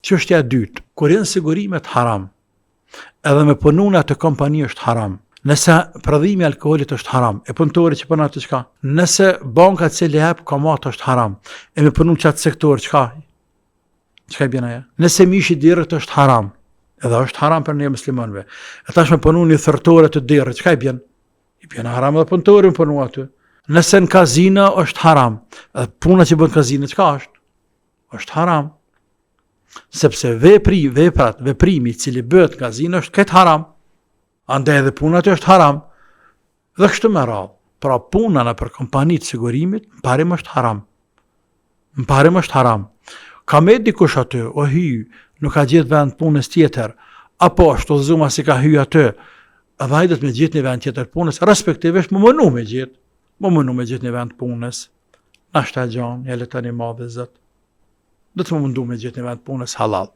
Çështja e dytë, kur janë sigurimet haram, edhe me punu në atë kompani është haram. Nëse prodhimi i alkoolit është haram, e punëtori që punon atë çka? Nëse banka e cili jep kamat është haram, e me punu çat sektor çka? Çka bën ajo? Nëse mishi i dirrit është haram, edhe është haram për ne muslimanëve. E tash me punu një thërtore të dirrit, çka i bën? I bën haram edhe punëtori punu aty. Nëse në kazino është haram, edhe puna që bën kazino çka është? Është haram. Sepse veprimi i cili bëhet në kazino është këtë haram. Andaj edhe puna aty është haram. Dhe kështu me radhë. Pra puna në për kompani të sigurimit, më parim është haram. Më parim është haram. Ka me dikush aty, o hy, nuk ka gjithë vend punës tjetër, apo është të zuma si ka hy aty, edhe hajdet me gjithë një vend tjetër punës, respektivisht më mënu me gjithë një vend punës. Nashta gjanë, jale tani madhe zët. Dhe të më mundu me gjithë një vend punës halal.